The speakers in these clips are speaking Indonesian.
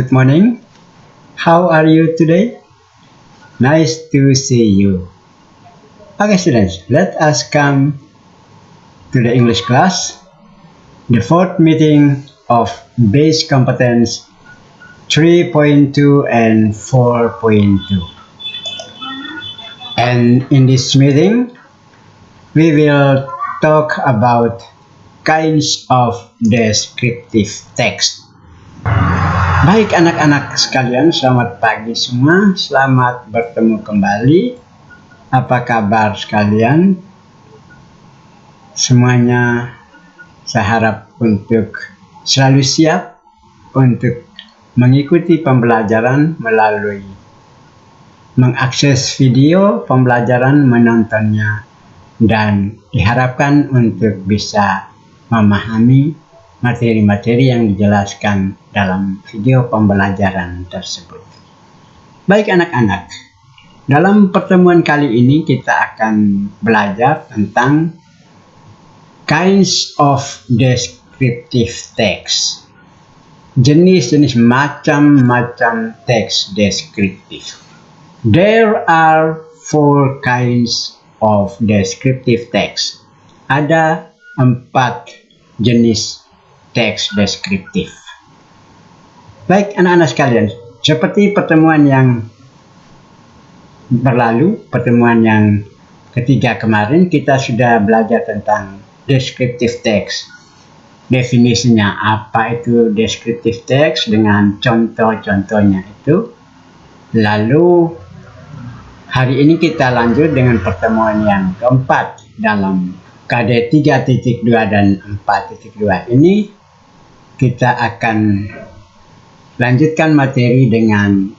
Good morning. How are you today? Nice to see you. Okay, students, let us come to the English class, the fourth meeting of Base Competence 3.2 and 4.2. And in this meeting, we will talk about kinds of descriptive text. Baik anak-anak sekalian, selamat pagi semua, selamat bertemu kembali. Apa kabar sekalian? Semuanya saya harap untuk selalu siap untuk mengikuti pembelajaran melalui mengakses video pembelajaran, menontonnya, dan diharapkan untuk bisa memahami materi-materi yang dijelaskan dalam video pembelajaran tersebut. Baik anak-anak, dalam pertemuan kali ini kita akan belajar tentang kinds of descriptive text. Jenis-jenis macam-macam teks deskriptif. There are 4 kinds of descriptive text. Ada 4 jenis teks deskriptif. Baik anak-anak sekalian, seperti pertemuan yang berlalu, pertemuan yang ketiga kemarin, kita sudah belajar tentang descriptive text. Definisinya apa itu descriptive text dengan contoh-contohnya itu. Lalu hari ini kita lanjut dengan pertemuan yang keempat dalam KD 3.2 dan 4.2 ini. Kita akan lanjutkan materi dengan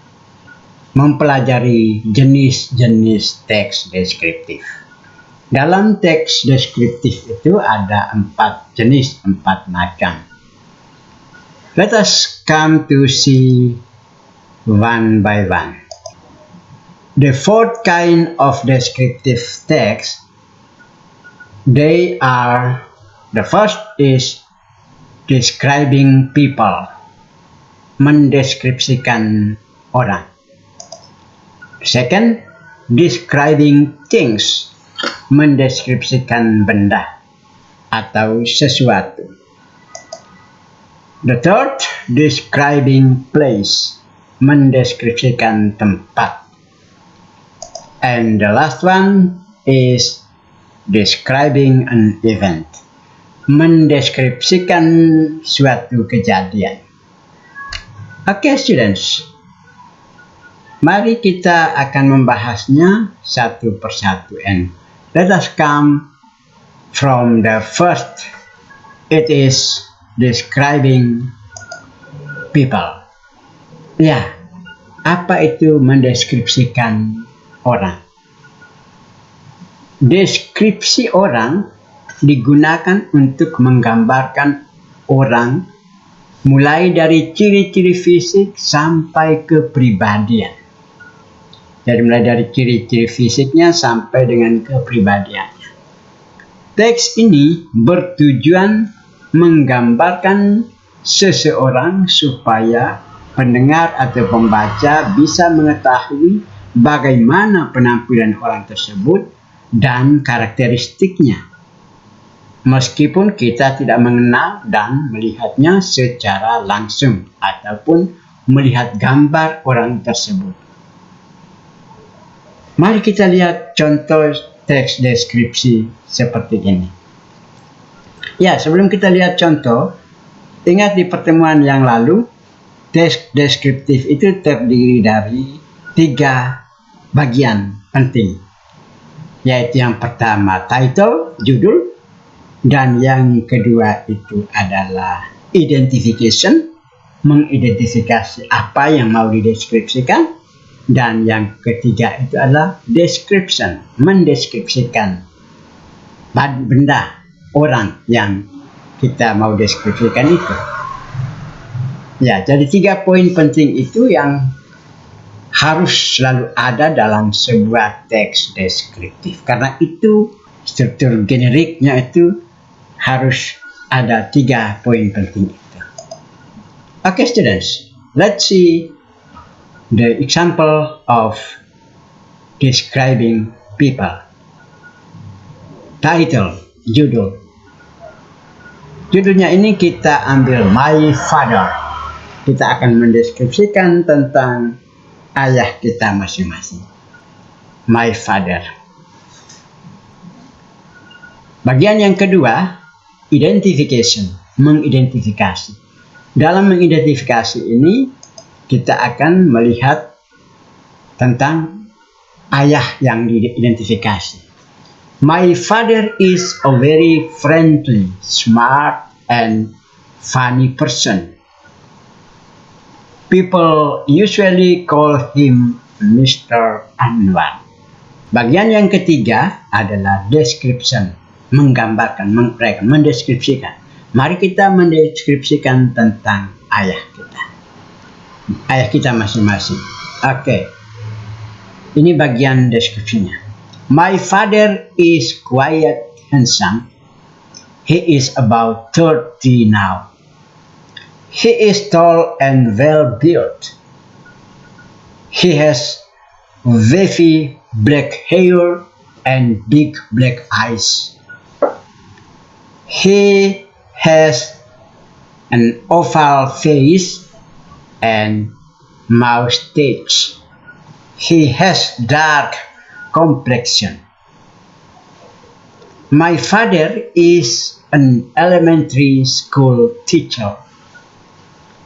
mempelajari jenis-jenis teks deskriptif. Dalam teks deskriptif itu ada 4 jenis, 4 macam. Let us come to see one by one. The 4th kind of descriptive text, they are, the first is describing people, mendeskripsikan orang. Second, describing things, mendeskripsikan benda atau sesuatu. The third, describing place, mendeskripsikan tempat. And the last one is describing an event, mendeskripsikan suatu kejadian. Okay, students, mari kita akan membahasnya satu persatu. And let us come from the first. It is describing people. Ya, apa itu mendeskripsikan orang? Deskripsi orang digunakan untuk menggambarkan orang mulai dari ciri-ciri fisik sampai kepribadian. Jadi mulai dari ciri-ciri fisiknya sampai dengan kepribadiannya. Teks ini bertujuan menggambarkan seseorang supaya pendengar atau pembaca bisa mengetahui bagaimana penampilan orang tersebut dan karakteristiknya, meskipun kita tidak mengenal dan melihatnya secara langsung ataupun melihat gambar orang tersebut. Mari kita lihat contoh teks deskripsi seperti ini. Ya, sebelum kita lihat contoh, ingat di pertemuan yang lalu, teks deskriptif itu terdiri dari 3 bagian penting, yaitu yang pertama title, judul, dan yang kedua itu adalah identification, mengidentifikasi apa yang mau dideskripsikan, dan yang ketiga itu adalah description, mendeskripsikan benda, orang yang kita mau deskripsikan itu. Ya, jadi 3 poin penting itu yang harus selalu ada dalam sebuah teks deskriptif. Karena itu struktur generiknya itu harus ada 3 poin penting itu. Okay, students. let's see the example of describing people. Title, judul. Judulnya ini kita ambil My Father. Kita akan mendeskripsikan tentang ayah kita masing-masing. My Father. Bagian yang kedua, identification, mengidentifikasi. Dalam mengidentifikasi ini, kita akan melihat tentang ayah yang diidentifikasi. My father is a very friendly, smart, and funny person. People usually call him Mr. Anwar. Bagian yang ketiga adalah description, menggambarkan, mendeskripsikan. Mari kita mendeskripsikan tentang ayah kita. Ayah kita masing-masing. Oke. Ini bagian deskripsinya. My father is quite handsome. He is about 30 now. He is tall and well built. He has wavy black hair and big black eyes. He has an oval face and mustache. He has dark complexion. My father is an elementary school teacher.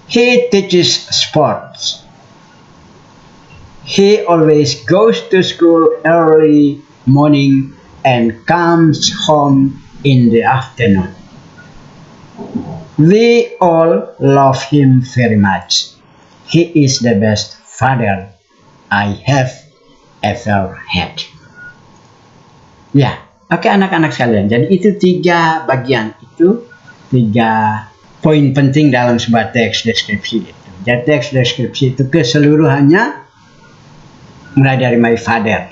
He teaches sports. He always goes to school early morning and comes home in the afternoon. We all love him very much. He is the best father I have ever had. Ya, oke anak-anak sekalian. Jadi itu 3 bagian, itu 3 poin penting dalam sebuah teks deskripsi itu. Jadi teks deskripsi itu keseluruhannya mulai dari my father.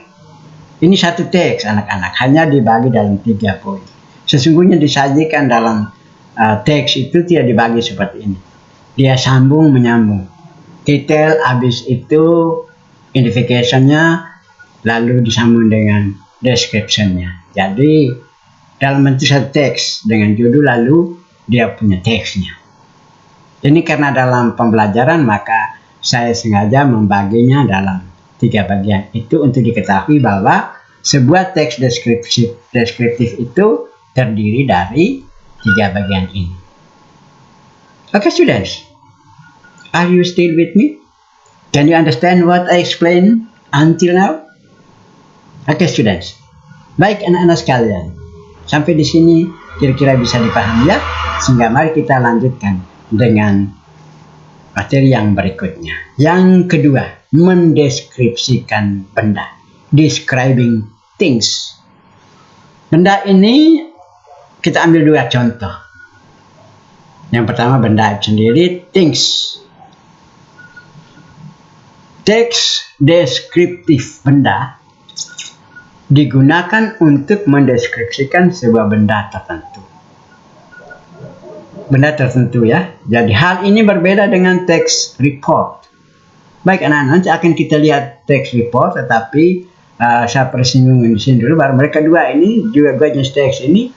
Ini satu teks anak-anak, hanya dibagi dalam 3 poin. Sesungguhnya disajikan dalam teks itu tidak dibagi seperti ini. Dia sambung menyambung. Detail habis itu identification-nya lalu disambung dengan description-nya. Jadi dalam bentuk satu teks dengan judul lalu dia punya teksnya. Ini karena dalam pembelajaran maka saya sengaja membaginya dalam 3 bagian. Itu untuk diketahui bahwa sebuah teks deskriptif itu terdiri dari 3 bagian ini. Okay, students, are you still with me? Can you understand what I explained until now? Okay, students. Baik anak-anak sekalian, sampai di sini kira-kira bisa dipahami ya? Sehingga mari kita lanjutkan dengan materi yang berikutnya. Yang kedua, mendeskripsikan benda. Describing things. Benda ini kita ambil 2 contoh. Yang pertama benda sendiri, things. Teks deskriptif benda digunakan untuk mendeskripsikan sebuah benda tertentu. Benda tertentu ya. Jadi hal ini berbeda dengan teks report. Baik anak-anak, nanti akan kita lihat teks report, tetapi saya persinggung di sini dulu. Baru mereka 2 ini juga jenis teks ini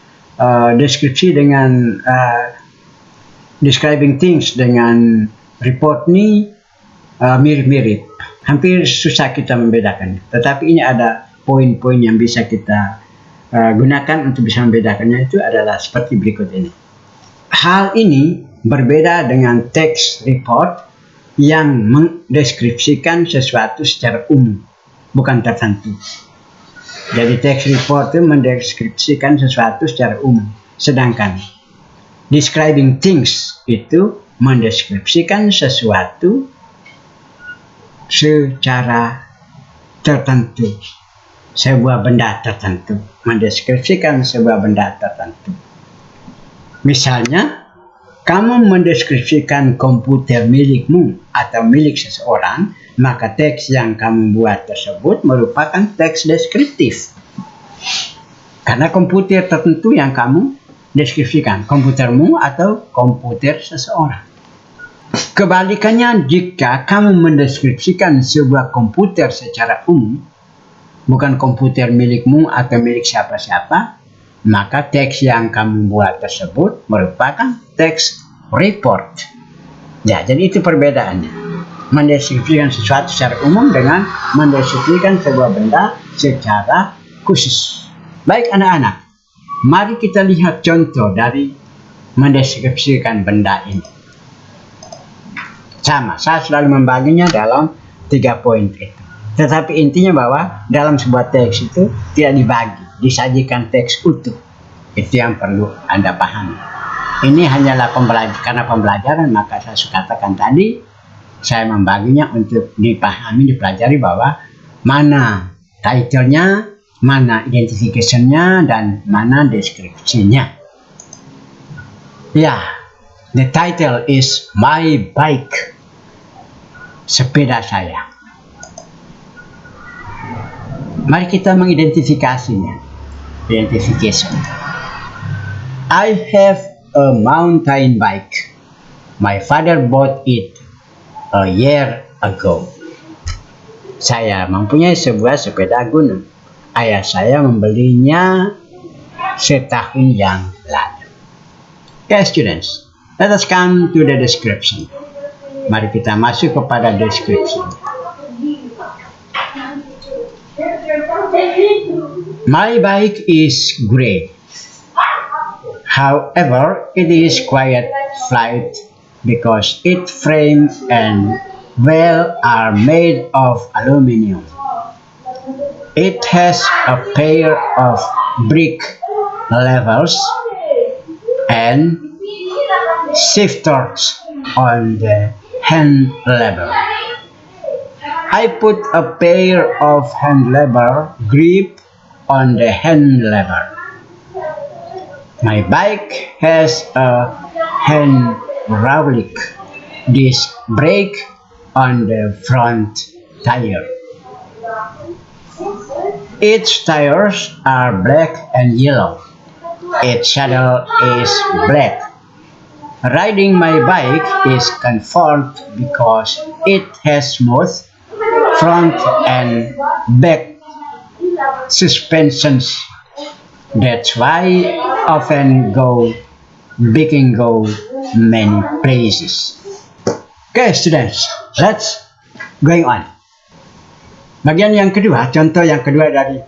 deskripsi dengan describing things dengan report ini mirip-mirip. Hampir susah kita membedakannya. Tetapi ini ada poin-poin yang bisa kita gunakan untuk bisa membedakannya, itu adalah seperti berikut ini. Hal ini berbeda dengan teks report yang mendeskripsikan sesuatu secara umum, bukan tertentu. Jadi teks report itu mendeskripsikan sesuatu secara umum. Sedangkan describing things itu mendeskripsikan sesuatu secara tertentu. Sebuah benda tertentu. Mendeskripsikan sebuah benda tertentu. Misalnya, kamu mendeskripsikan komputer milikmu atau milik seseorang, maka teks yang kamu buat tersebut merupakan teks deskriptif. Karena komputer tertentu yang kamu deskripsikan, komputermu atau komputer seseorang. Kebalikannya, jika kamu mendeskripsikan sebuah komputer secara umum, bukan komputer milikmu atau milik siapa-siapa, maka teks yang kamu buat tersebut merupakan teks report. Ya, jadi itu perbedaannya. Mendeskripsikan sesuatu secara umum dengan mendeskripsikan sebuah benda secara khusus. Baik anak-anak, mari kita lihat contoh dari mendeskripsikan benda ini. Sama, saya selalu membaginya dalam 3 poin itu. Tetapi intinya bahwa dalam sebuah teks itu tidak dibagi, disajikan teks utuh. Itu yang perlu Anda pahami. Ini hanyalah karena pembelajaran, maka saya katakan tadi, saya membaginya untuk dipahami, dipelajari bahwa mana title-nya, mana identification-nya, dan mana deskripsinya. Ya, the title is My Bike. Sepeda saya. Mari kita mengidentifikasinya. Identification. I have a mountain bike. My father bought it a year ago. Saya mempunyai sebuah sepeda gunung. Ayah saya membelinya setahun yang lalu. Okay, students, let us come to the description. Mari kita masuk kepada deskripsi. My bike is gray. However, it is quite flight because its frame and wheel are made of aluminum. It has a pair of brake levers and shifters on the hand lever. I put a pair of hand lever grip on the hand lever. My bike has a hydraulic disc brake on the front tire. Its tires are black and yellow. Its saddle is black. Riding my bike is comfort because it has smooth front and back suspensions. That's why I often go many places. Okay, students, let's going on. Bagian yang kedua, contoh yang kedua dari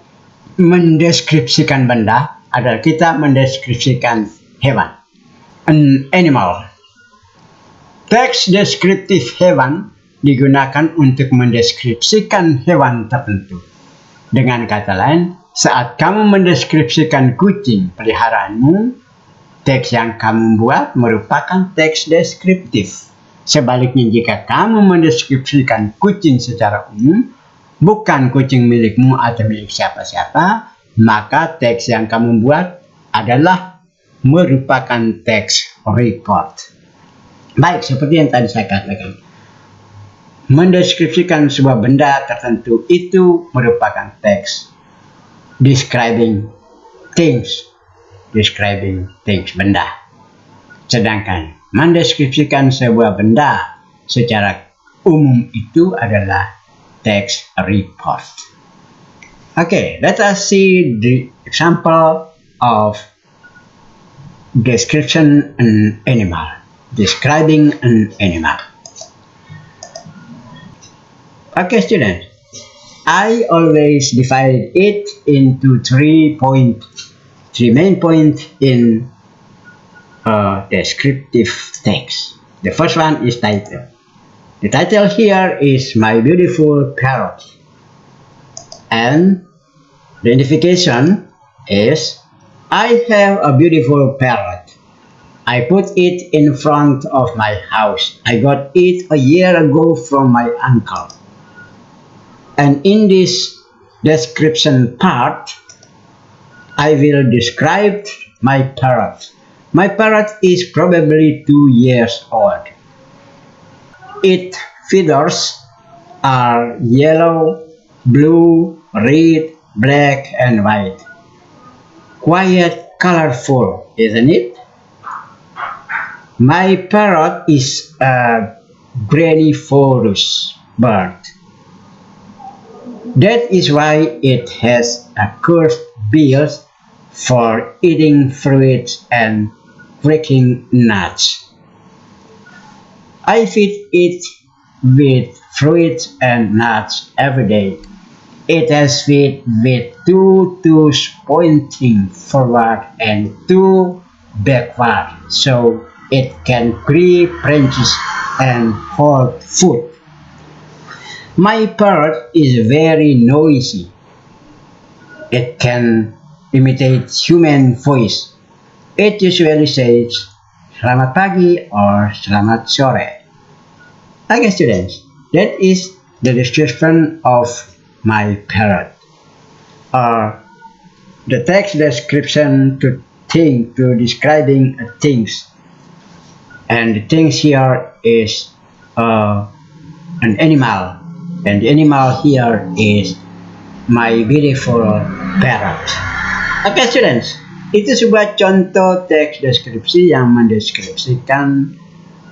mendeskripsikan benda adalah kita mendeskripsikan hewan. An animal. Teks deskriptif hewan digunakan untuk mendeskripsikan hewan tertentu. Dengan kata lain, saat kamu mendeskripsikan kucing peliharaanmu, teks yang kamu buat merupakan teks deskriptif. Sebaliknya, jika kamu mendeskripsikan kucing secara umum, bukan kucing milikmu atau milik siapa-siapa, maka teks yang kamu buat adalah merupakan teks report. Baik, seperti yang tadi saya katakan. Mendeskripsikan sebuah benda tertentu itu merupakan teks describing things, benda. Sedangkan mendeskripsikan sebuah benda secara umum itu adalah teks report. Okay, let us see the example of description an animal. Describing an animal. Okay, students. I always divide it into 3 main points in descriptive text. The first one is title. The title here is My Beautiful Parrot. And the identification is I have a beautiful parrot. I put it in front of my house. I got it a year ago from my uncle. And in this description part, I will describe my parrot. My parrot is probably 2 years old. Its feathers are yellow, blue, red, black, and white. Quite colorful, isn't it? My parrot is a granivorous bird. That is why it has a curved bill for eating fruits and breaking nuts. I feed it with fruits and nuts every day. It has feet with two toes pointing forward and two backward, so it can grip branches and hold food. My parrot is very noisy. It can imitate human voice. It usually says "Selamat pagi" or "Selamat sore." Okay, students, that is the description of my parrot, or the text description to describing things. And the things here is an animal, and the animal here is my beautiful parrot. Oke, students, itu sebuah contoh teks deskripsi yang mendeskripsikan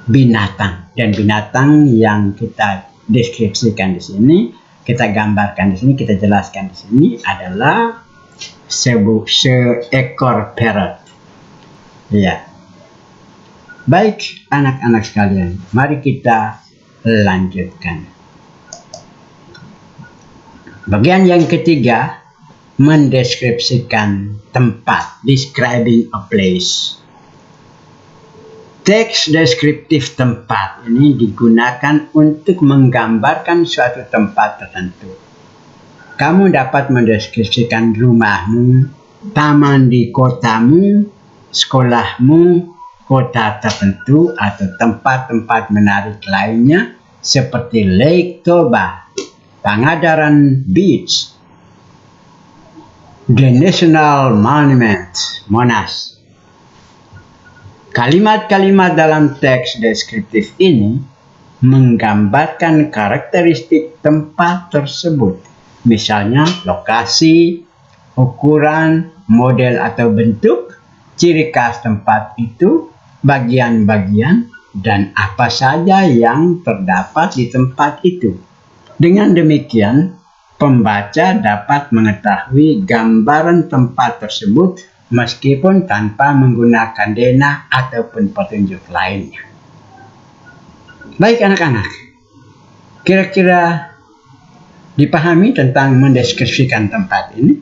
binatang, dan binatang yang kita deskripsikan di sini, kita gambarkan di sini, kita jelaskan di sini adalah seekor parrot. Ya. Baik, anak-anak sekalian, mari kita lanjutkan. Bagian yang ketiga, mendeskripsikan tempat, describing a place. Teks deskriptif tempat ini digunakan untuk menggambarkan suatu tempat tertentu. Kamu dapat mendeskripsikan rumahmu, taman di kotamu, sekolahmu, kota tertentu, atau tempat-tempat menarik lainnya seperti Lake Toba, Pangandaran Beach, The National Monument, Monas. Kalimat-kalimat dalam teks deskriptif ini menggambarkan karakteristik tempat tersebut, misalnya lokasi, ukuran, model atau bentuk, ciri khas tempat itu, bagian-bagian, dan apa saja yang terdapat di tempat itu. Dengan demikian, pembaca dapat mengetahui gambaran tempat tersebut meskipun tanpa menggunakan denah ataupun petunjuk lainnya. Baik anak-anak, kira-kira dipahami tentang mendeskripsikan tempat ini?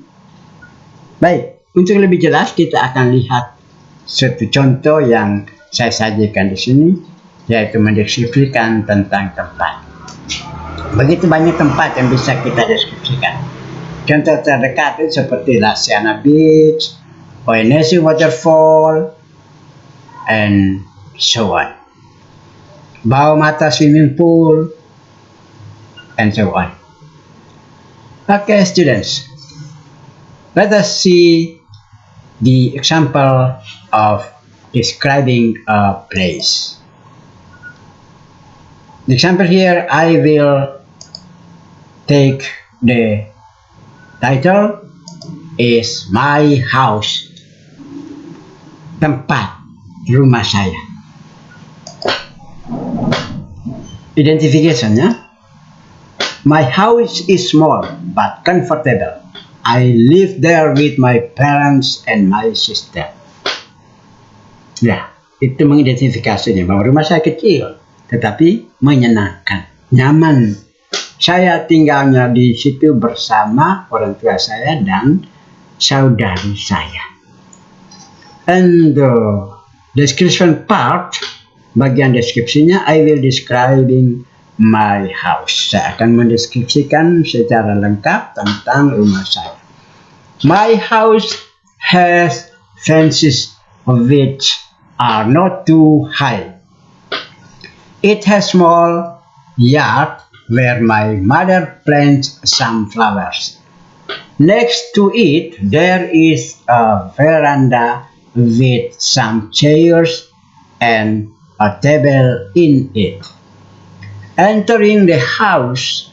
Baik, untuk lebih jelas kita akan lihat satu contoh yang saya sajikan di sini, yaitu mendeskripsikan tentang tempat. Begitu banyak tempat yang bisa kita deskripsikan. Contoh terdekat itu seperti Lasiana Beach, Oenesi Waterfall, and so on. Bawah Mata Swimming Pool, and so on. Okay, students, let us see the example of describing a place. The example here, I will take the title is My House, tempat rumah saya. Identification-nya, my house is small but comfortable. I live there with my parents and my sister. Ya, itu mengidentifikasinya bahwa rumah saya kecil, tetapi menyenangkan, nyaman. Saya tinggalnya di situ bersama orang tua saya dan saudari saya. And the description part, bagian deskripsinya, I will describing my house. Saya akan mendeskripsikan secara lengkap tentang rumah saya. My house has fences which are not too high. It has small yard where my mother plants some flowers. Next to it, there is a veranda with some chairs and a table in it. Entering the house,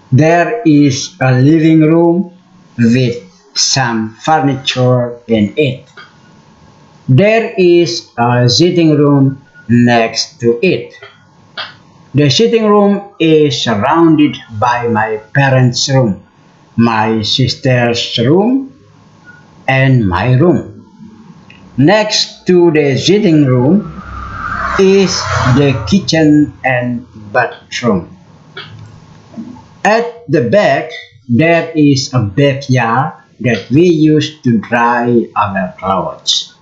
there is a living room with some furniture in it. There is a sitting room next to it. The sitting room is surrounded by my parents' room, my sister's room, and my room. Next to the sitting room is the kitchen and bathroom. At the back, there is a backyard that we use to dry our clothes.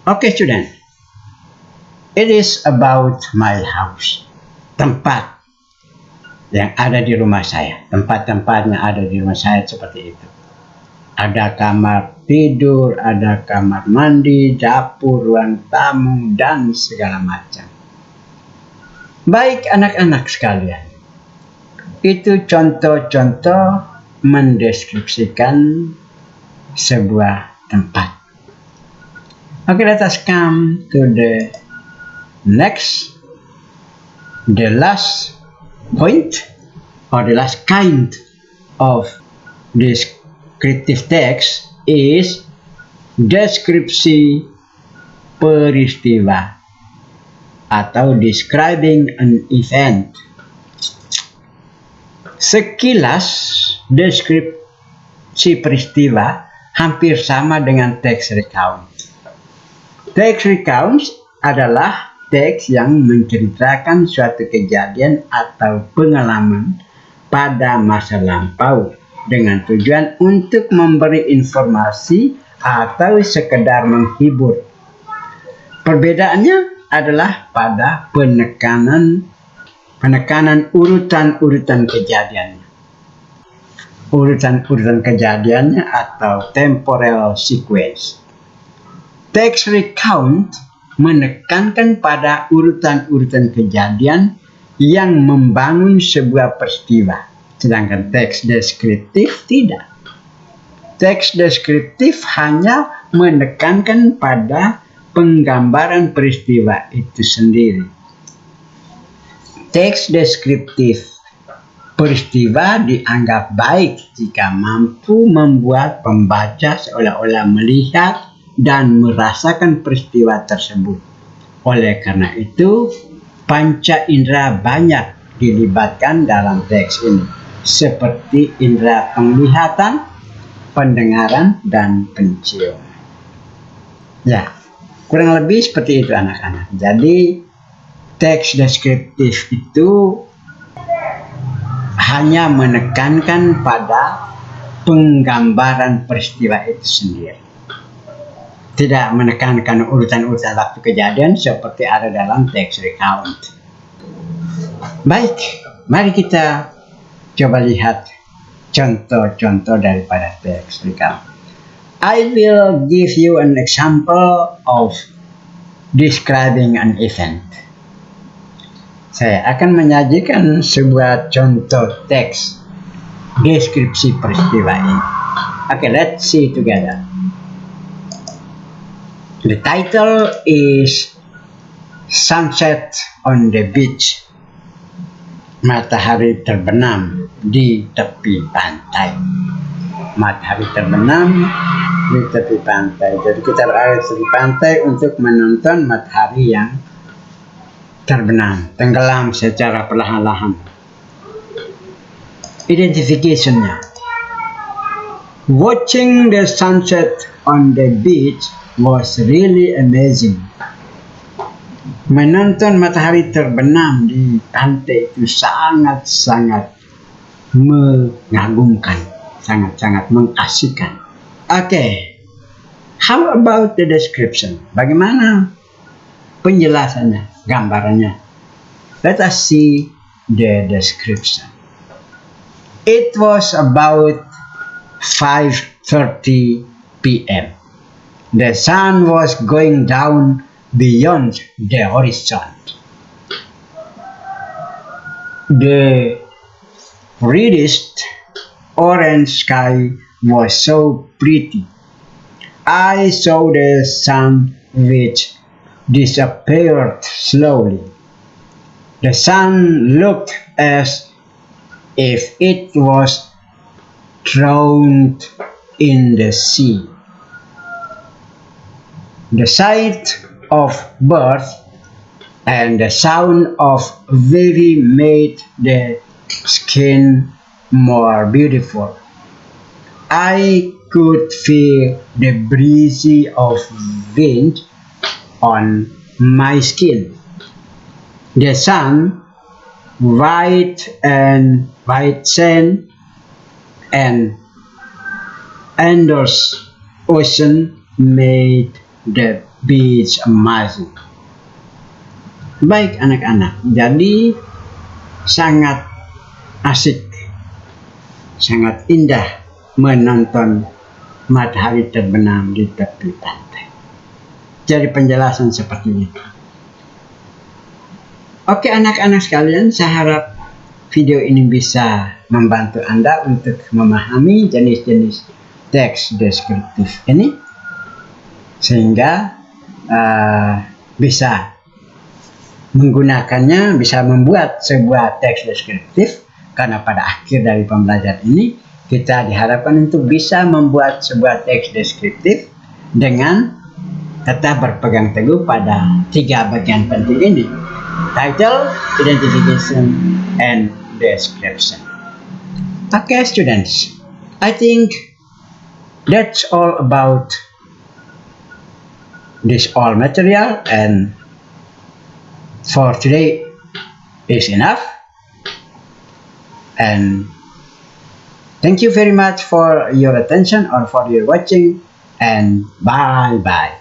Okay, student. It is about my house. Tempat yang ada di rumah saya. Tempat-tempat yang ada di rumah saya seperti itu. Ada kamar tidur, ada kamar mandi, dapur, ruang tamu, dan segala macam. Baik anak-anak sekalian, itu contoh-contoh mendeskripsikan sebuah tempat. Okay, let us come to the last point or the last kind of descriptive text is deskripsi peristiwa atau describing an event. Sekilas deskripsi peristiwa hampir sama dengan text recount. Text recounts adalah teks yang menceritakan suatu kejadian atau pengalaman pada masa lampau dengan tujuan untuk memberi informasi atau sekedar menghibur. Perbedaannya adalah pada penekanan urutan-urutan kejadiannya. Urutan-urutan kejadiannya atau temporal sequence. Text recount menekankan pada urutan-urutan kejadian yang membangun sebuah peristiwa, sedangkan teks deskriptif tidak. Teks deskriptif hanya menekankan pada penggambaran peristiwa itu sendiri. Teks deskriptif peristiwa dianggap baik jika mampu membuat pembaca seolah-olah melihat dan merasakan peristiwa tersebut. Oleh karena itu, panca indera banyak dilibatkan dalam teks ini, seperti indera penglihatan, pendengaran, dan penciuman. Ya, kurang lebih seperti itu anak-anak. Jadi, teks deskriptif itu hanya menekankan pada penggambaran peristiwa itu sendiri. Tidak menekankan urutan-urutan waktu kejadian seperti ada dalam text recount. Baik, mari kita coba lihat contoh-contoh daripada text recount. I will give you an example of describing an event. Saya akan menyajikan sebuah contoh teks deskripsi peristiwa ini. Okay, let's see together. The title is Sunset on the Beach. Matahari terbenam di tepi pantai. Matahari terbenam di tepi pantai. Jadi kita berada di tepi pantai untuk menonton matahari yang terbenam, tenggelam secara perlahan-lahan. Identification-nya. Watching the sunset on the beach was really amazing. Menonton matahari terbenam di pantai itu sangat-sangat mengagumkan, sangat-sangat mengasihkan. Okay, how about the description? Bagaimana penjelasannya, gambarannya? Let us see the description. It was about 5:30 p.m. The sun was going down beyond the horizon. The reddish orange sky was so pretty. I saw the sun which disappeared slowly. The sun looked as if it was drowned in the sea. The sight of birds and the sound of wavy made the skin more beautiful. I could feel the breezy of wind on my skin. The sun, white sand, and endless ocean made the beach amazing. Baik anak-anak, jadi sangat asik, sangat indah menonton matahari terbenam di tepi pantai. Jadi penjelasan seperti itu. Oke anak-anak sekalian, saya harap video ini bisa membantu Anda untuk memahami jenis-jenis teks deskriptif ini, sehingga bisa menggunakannya, bisa membuat sebuah teks deskriptif, karena pada akhir dari pembelajaran ini kita diharapkan untuk bisa membuat sebuah teks deskriptif dengan tetap berpegang teguh pada 3 bagian penting ini: title, identification, and description. Okay students, I think that's all about this all material, and for today is enough. And thank you very much for your attention or for your watching, and bye bye.